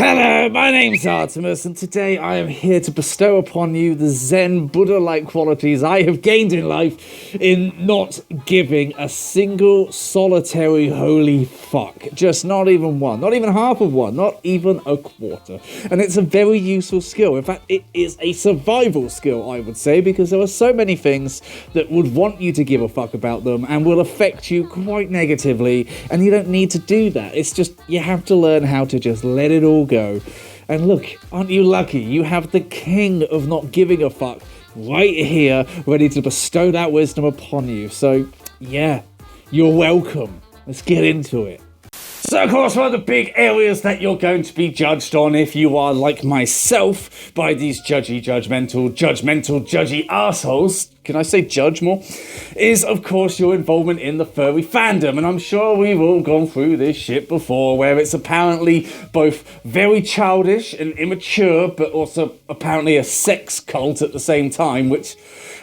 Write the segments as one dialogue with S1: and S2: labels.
S1: Hello, my name's Artemis, and today I am here to bestow upon you the Zen Buddha-like qualities I have gained in life in not giving a single solitary holy fuck. Just not even one, not even half of one, not even a quarter. And it's a very useful skill. In fact, it is a survival skill, I would say, because there are so many things that would want you to give a fuck about them and will affect you quite negatively, and you don't need to do that. It's just, you have to learn how to just let it all go. And look, aren't you lucky? You have the king of not giving a fuck right here, ready to bestow that wisdom upon you. So, yeah, you're welcome. Let's get into it. So, of course, one of the big areas that you're going to be judged on if you are, like myself, by these judgy assholes, can I say judge more, is, of course, your involvement in the furry fandom. And I'm sure we've all gone through this shit before, where it's apparently both very childish and immature, but also apparently a sex cult at the same time, which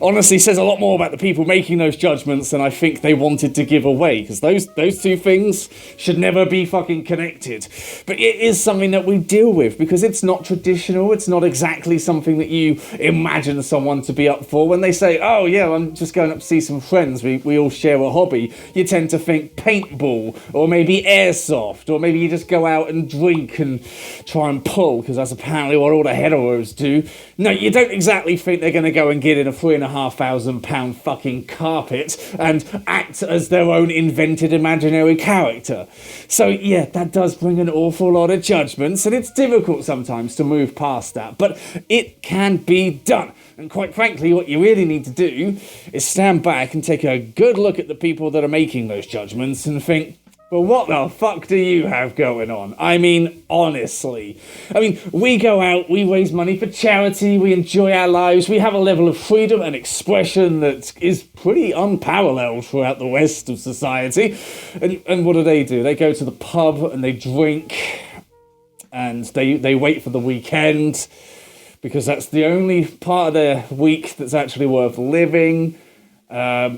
S1: honestly says a lot more about the people making those judgments than I think they wanted to give away, because those two things should never be fucking connected. But it is something that we deal with, because it's not traditional, it's not exactly something that you imagine someone to be up for. When they say, oh yeah, I'm just going up to see some friends, we all share a hobby, you tend to think paintball, or maybe airsoft, or maybe you just go out and drink and try and pull, because that's apparently what all the heteros do. No, you don't exactly think they're going to go and get in a £3,500 fucking carpet and act as their own invented imaginary character. So yeah, that does bring an awful lot of judgments, and it's difficult sometimes to move past that, but it can be done. And quite frankly, what you really need to do is stand back and take a good look at the people that are making those judgments and think, well, what the fuck do you have going on? I mean, honestly. I mean, we go out, we raise money for charity, we enjoy our lives, we have a level of freedom and expression that is pretty unparalleled throughout the rest of society. And what do? They go to the pub and they drink, and they wait for the weekend, because that's the only part of their week that's actually worth living.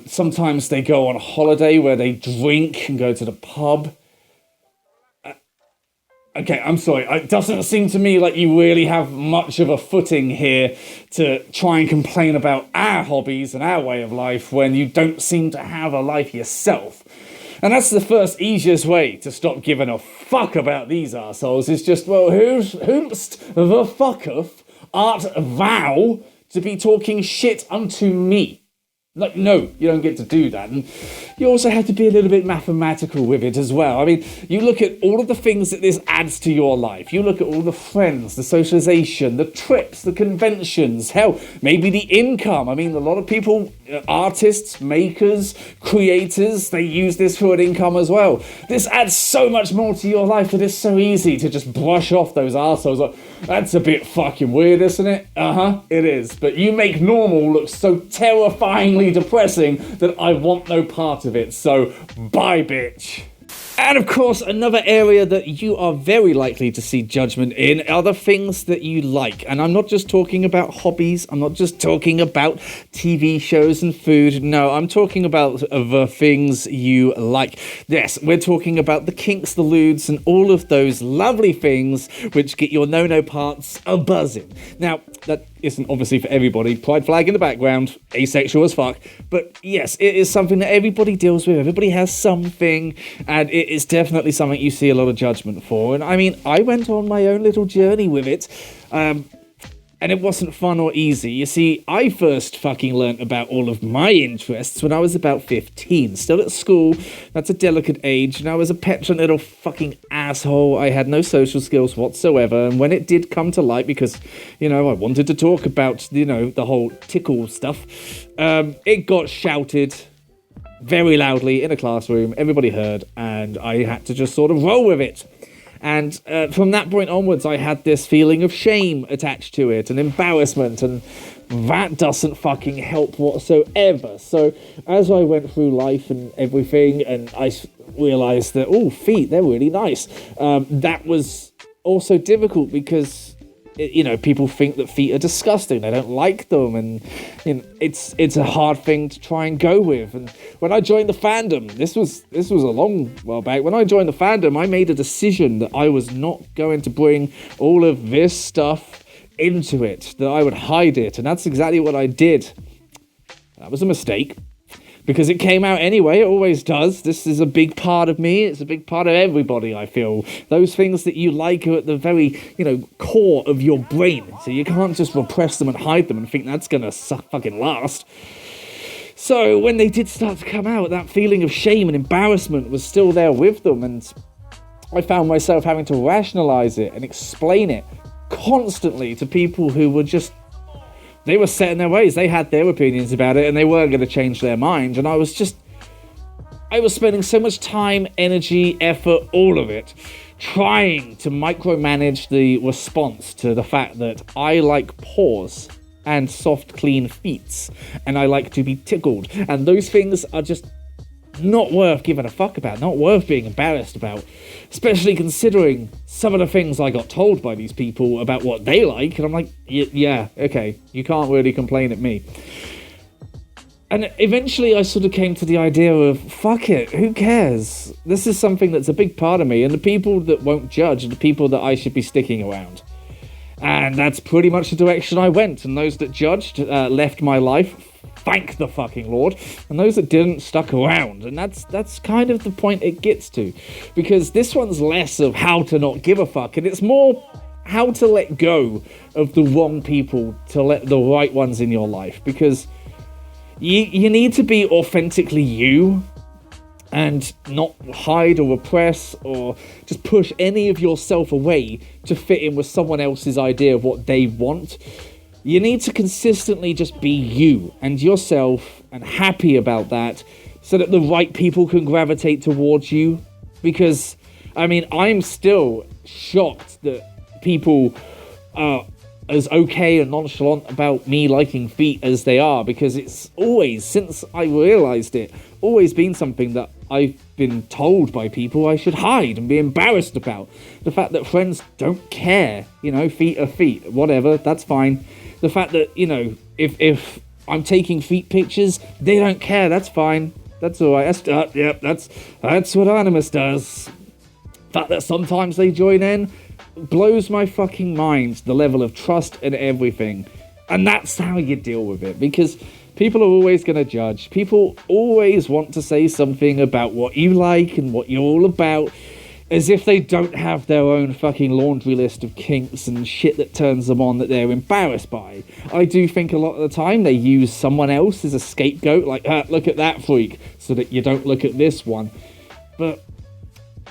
S1: Sometimes they go on holiday where they drink and go to the pub. Okay, I'm sorry. It doesn't seem to me like you really have much of a footing here to try and complain about our hobbies and our way of life when you don't seem to have a life yourself. And that's the first easiest way to stop giving a fuck about these arseholes, is just, well, whomst the fucketh art thou to be talking shit unto me? Like, no, you don't get to do that. And you also have to be a little bit mathematical with it as well. I mean, you look at all of the things that this adds to your life. You look at all the friends, the socialization, the trips, the conventions, hell, maybe the income. I mean, a lot of people, artists, makers, creators, they use this for an income as well. This adds so much more to your life that it's so easy to just brush off those arseholes. Like, that's a bit fucking weird, isn't it? Uh-huh, it is. But you make normal look so terrifyingly depressing that I want no part of it. So, bye, bitch. And of course, another area that you are very likely to see judgment in are the things that you like. And I'm not just talking about hobbies. I'm not just talking about TV shows and food. No, I'm talking about the things you like. Yes, we're talking about the kinks, the lewds, and all of those lovely things which get your no-no parts a-buzzing. Now, that isn't obviously for everybody. Pride flag in the background, asexual as fuck. But yes, it is something that everybody deals with. Everybody has something, and it is definitely something you see a lot of judgment for. And I mean, I went on my own little journey with it, and it wasn't fun or easy. You see, I first fucking learnt about all of my interests when I was about 15. Still at school, that's a delicate age, and I was a petulant little fucking asshole. I had no social skills whatsoever, and when it did come to light, because, you know, I wanted to talk about, you know, the whole tickle stuff, it got shouted very loudly in a classroom. Everybody heard, and I had to just sort of roll with it. And from that point onwards, I had this feeling of shame attached to it, and embarrassment, and that doesn't fucking help whatsoever. So as I went through life and everything, and I realised that, oh, feet, they're really nice, that was also difficult, because people think that feet are disgusting. They don't like them, and it's a hard thing to try and go with. And when I joined the fandom, this was a long while back. When I joined the fandom, I made a decision that I was not going to bring all of this stuff into it, that I would hide it, and that's exactly what I did. That was a mistake, because it came out anyway. It always does. This is a big part of me. It's a big part of everybody, I feel. Those things that you like are at the very, core of your brain. So you can't just repress them and hide them and think that's going to fucking last. So when they did start to come out, that feeling of shame and embarrassment was still there with them. And I found myself having to rationalize it and explain it constantly to people who were just... They were set in their ways. They had their opinions about it, and they weren't going to change their mind. And I was spending so much time, energy, effort, all of it, trying to micromanage the response to the fact that I like paws and soft, clean feet, and I like to be tickled. And those things are just not worth giving a fuck about, not worth being embarrassed about, especially considering some of the things I got told by these people about what they like, and I'm like, yeah, okay, you can't really complain at me. And eventually I sort of came to the idea of, fuck it, who cares? This is something that's a big part of me, and the people that won't judge are the people that I should be sticking around. And that's pretty much the direction I went, and those that judged left my life. Thank the fucking Lord. And those that didn't stuck around. And that's kind of the point it gets to. Because this one's less of how to not give a fuck, and it's more how to let go of the wrong people to let the right ones in your life. Because you need to be authentically you and not hide or repress or just push any of yourself away to fit in with someone else's idea of what they want. You need to consistently just be you and yourself and happy about that so that the right people can gravitate towards you. Because, I'm still shocked that people are as okay and nonchalant about me liking feet as they are, because it's always, since I realised it, always been something that I've been told by people I should hide and be embarrassed about. The fact that friends don't care, feet are feet, whatever, that's fine. The fact that, if I'm taking feet pictures, they don't care, that's fine. That's alright. That's what Animus does. The fact that sometimes they join in blows my fucking mind, the level of trust and everything. And that's how you deal with it, because people are always going to judge. People always want to say something about what you like and what you're all about, as if they don't have their own fucking laundry list of kinks and shit that turns them on that they're embarrassed by. I do think a lot of the time they use someone else as a scapegoat, like, look at that freak, so that you don't look at this one. But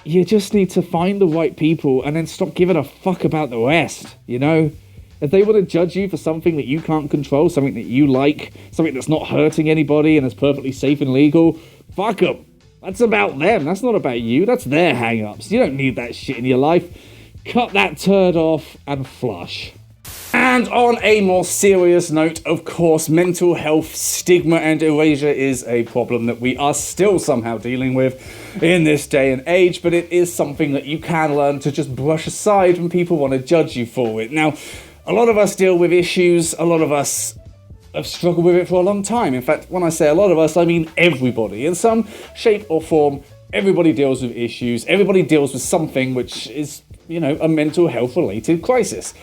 S1: you just need to find the right people and then stop giving a fuck about the rest, If they want to judge you for something that you can't control, something that you like, something that's not hurting anybody and is perfectly safe and legal, fuck them. That's about them. That's not about you. That's their hang-ups. You don't need that shit in your life. Cut that turd off and flush. And on a more serious note, of course, mental health, stigma and erasure is a problem that we are still somehow dealing with in this day and age, but it is something that you can learn to just brush aside when people want to judge you for it. Now, a lot of us deal with issues. A lot of us have struggled with it for a long time. In fact, when I say a lot of us, I mean everybody. In some shape or form, everybody deals with issues. Everybody deals with something which is, a mental health related crisis.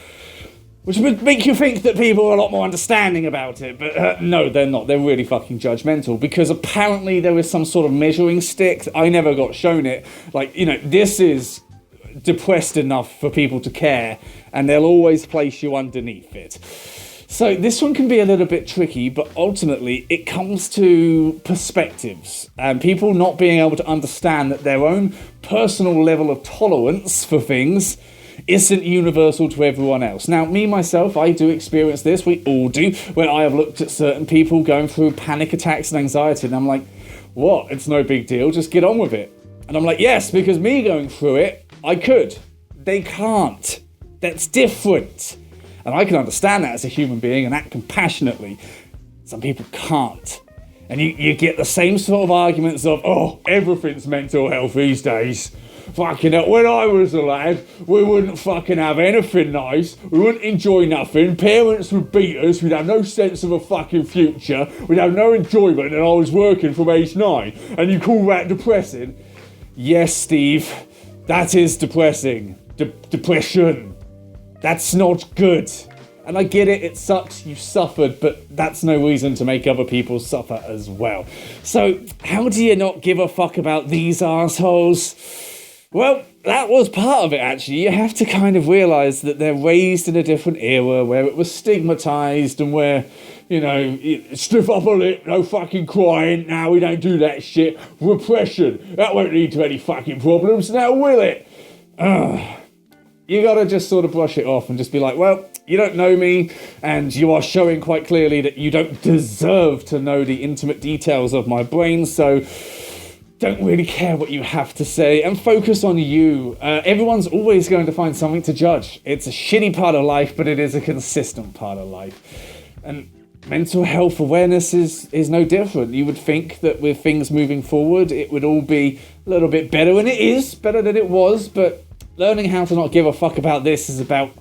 S1: Which would make you think that people are a lot more understanding about it, but no, they're not. They're really fucking judgmental, because apparently there is some sort of measuring stick. I never got shown it. Like, this is depressed enough for people to care, and they'll always place you underneath it. So this one can be a little bit tricky, but ultimately it comes to perspectives and people not being able to understand that their own personal level of tolerance for things isn't universal to everyone else. Now, me, myself, I do experience this, we all do, when I have looked at certain people going through panic attacks and anxiety, and I'm like, what? It's no big deal, just get on with it. And I'm like, yes, because me going through it, I could. They can't. That's different. And I can understand that as a human being and act compassionately. Some people can't. And you get the same sort of arguments of, oh, everything's mental health these days. Fucking hell, when I was a lad, we wouldn't fucking have anything nice. We wouldn't enjoy nothing. Parents would beat us. We'd have no sense of a fucking future. We'd have no enjoyment, and I was working from age 9. And you call that depressing? Yes, Steve, that is depressing. Depression. That's not good. And I get it sucks, you suffered, but that's no reason to make other people suffer as well. So, how do you not give a fuck about these assholes? Well, that was part of it, actually. You have to kind of realise that they're raised in a different era where it was stigmatised and where, you know, stiff upper lip, no fucking crying, now we don't do that shit. Repression, that won't lead to any fucking problems, now will it? You gotta just sort of brush it off and just be like, well, you don't know me, and you are showing quite clearly that you don't deserve to know the intimate details of my brain, so don't really care what you have to say, and focus on you. Everyone's always going to find something to judge. It's a shitty part of life, but it is a consistent part of life. And mental health awareness is no different. You would think that with things moving forward, it would all be a little bit better, and it is better than it was, but learning how to not give a fuck about this is about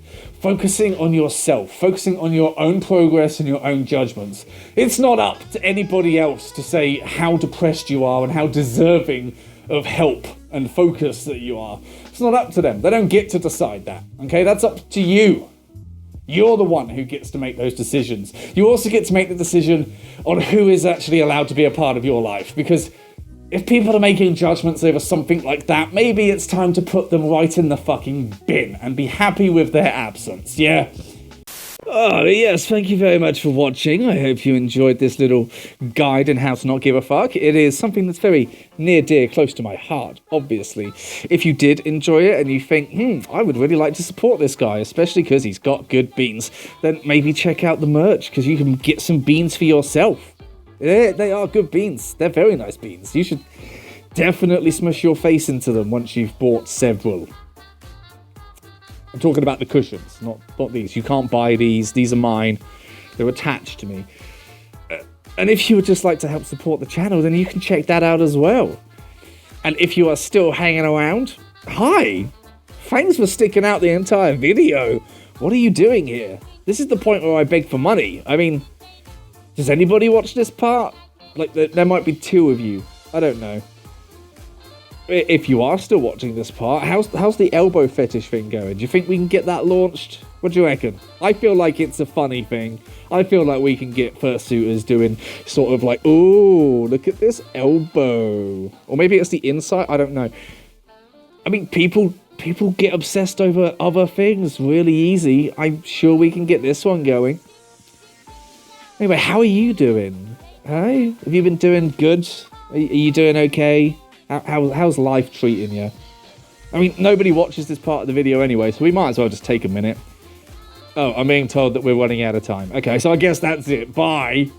S1: focusing on yourself, focusing on your own progress and your own judgments. It's not up to anybody else to say how depressed you are and how deserving of help and focus that you are. It's not up to them. They don't get to decide that, okay? That's up to you. You're the one who gets to make those decisions. You also get to make the decision on who is actually allowed to be a part of your life, because if people are making judgments over something like that, maybe it's time to put them right in the fucking bin and be happy with their absence, yeah? Oh, yes, thank you very much for watching. I hope you enjoyed this little guide on how to not give a fuck. It is something that's very near, dear, close to my heart, obviously. If you did enjoy it and you think, I would really like to support this guy, especially because he's got good beans, then maybe check out the merch, because you can get some beans for yourself. They are good beans. They're very nice beans. You should definitely smush your face into them once you've bought several. I'm talking about the cushions, not these. You can't buy these. These are mine. They're attached to me. And if you would just like to help support the channel, then you can check that out as well. And if you are still hanging around, hi! Thanks for sticking out the entire video. What are you doing here? This is the point where I beg for money. I mean, does anybody watch this part? Like, there might be 2 of you. I don't know. If you are still watching this part, how's the elbow fetish thing going? Do you think we can get that launched? What do you reckon? I feel like it's a funny thing. I feel like we can get fursuiters doing sort of like, ooh, look at this elbow. Or maybe it's the inside, I don't know. I mean, people get obsessed over other things really easy. I'm sure we can get this one going. Anyway, how are you doing? Hey, have you been doing good? Are you doing okay? How's life treating you? I mean, nobody watches this part of the video anyway, so we might as well just take a minute. Oh, I'm being told that we're running out of time. Okay, so I guess that's it. Bye.